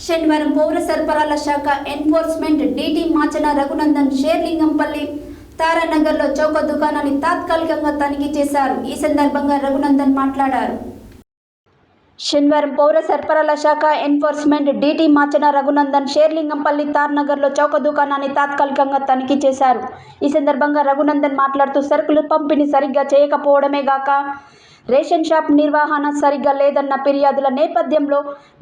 శనివారం పౌర సరఫరాల శాఖ ఎన్ఫోర్స్మెంట్ డీటీ మాచన రఘునందన్ షేర్లింగంపల్లి తారానగర్లో చౌక దుకాణాన్ని తాత్కాలికంగా తనిఖీ చేశారు. ఈ సందర్భంగా రఘునందన్ మాట్లాడారు. శనివారం పౌర సరఫరాల శాఖ ఎన్ఫోర్స్మెంట్ డీటీ మాచన రఘునందన్ షేర్లింగంపల్లి తార్నగర్లో చౌక దుకాణాన్ని తాత్కాలికంగా తనిఖీ చేశారు. ఈ సందర్భంగా రఘునందన్ మాట్లాడుతూ సరుకులు పంపిణీ సరిగ్గా చేయకపోవడమే గాక రేషన్ షాప్ నిర్వహణ సరిగ్గా లేదన్న ఫిర్యాదుల నేపథ్యంలో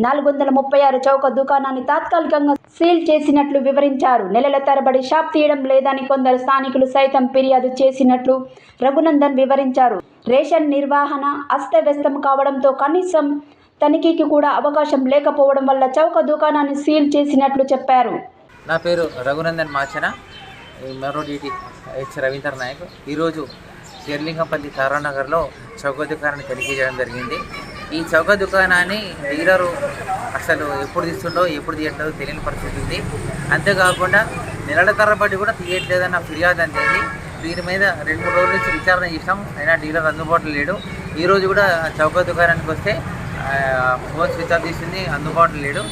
436 చౌక దుకాణాన్ని తాత్కాలికంగా సీల్ చేసినట్లు వివరించారు. నెలల తరబడి షాప్ తీయడం లేదని కొందరు స్థానికులు సైతం ఫిర్యాదు చేసినట్లు రఘునందన్ వివరించారు. రేషన్ నిర్వహణ అస్తవ్యస్తం కావడంతో కనీసం తనిఖీకి కూడా అవకాశం లేకపోవడం వల్ల చౌక దుకాణాన్ని సీల్ చేసినట్లు చెప్పారు. నా పేరు రఘునందన్ మాచన, మరో డీటీ హెచ్ రవీంద్ర నాయక్. ఈరోజు షేర్లింగంపల్లి తారానగర్లో చౌక దుకాణాన్ని తనిఖీ చేయడం జరిగింది. ఈ చౌక దుకాణాన్ని డీలరు అసలు ఎప్పుడు తీస్తుండో ఎప్పుడు తీయట్లేదో తెలియని పరిస్థితి ఉంది. అంతేకాకుండా నెలల తరబడి కూడా తీయట్లేదన్న ఫిర్యాదు అందేది. దీని మీద 2-3 రోజుల నుంచి విచారణ చేసాం, అయినా డీలర్ అందుబాటులో లేడు. ఈరోజు కూడా చౌక దుకాణానికి వస్తే ఫోన్ స్విచ్ ఆఫ్ తీసింది, అందుబాటులో లేడు.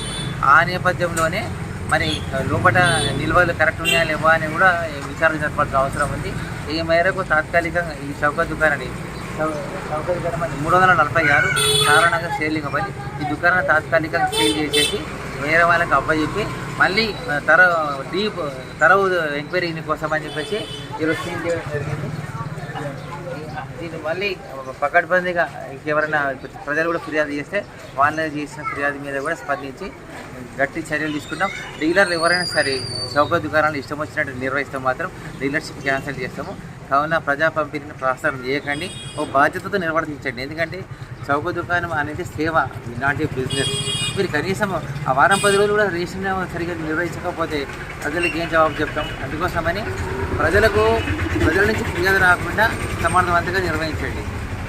ఆ నేపథ్యంలోనే మరి లోపల నిల్వలు కరెక్ట్ ఉన్నాయా లేవా అని కూడా విచారణ జరపాల్సిన అవసరం ఉంది. ఈ మేరకు తాత్కాలికంగా ఈ చౌక దుకాణాన్ని 346 తారానగర్ షేర్లింగంపల్లి ఈ దుకాణాన్ని తాత్కాలికంగా సీల్ చేసేసి వేరే వాళ్ళకి అప్పచెప్పి మళ్ళీ తరవు ఎంక్వైరీ కోసం అని చెప్పేసి ఈరోజు సీల్ చేయడం జరిగింది. దీన్ని మళ్ళీ పకడ్బందీగా ఇంకెవరైనా ప్రజలు కూడా ఫిర్యాదు చేస్తే వాళ్ళు చేసిన ఫిర్యాదు మీద కూడా స్పందించి గట్టి చర్యలు తీసుకుంటాం. డీలర్లు ఎవరైనా సరే చౌక దుకాణాలు ఇష్టం వచ్చినట్టు నిర్వహిస్తాం మాత్రం డీలర్షిప్ క్యాన్సిల్ చేస్తాము. కావున ప్రజా పంపిణీని ప్రసారం చేయకండి, ఓ బాధ్యతతో నిర్వర్తించండి. ఎందుకంటే చౌక దుకాణం అనేది సేవ, ఇలాంటి బిజినెస్. మీరు కనీసం ఆ వారం 10 రోజులు కూడా రేషన్ సరిగ్గా నిర్వహించకపోతే ప్రజలకు ఏం జవాబు చెప్తాం? అందుకోసమని ప్రజల నుంచి ఫిర్యాదు రాకుండా సమర్థవంతంగా నిర్వహించండి.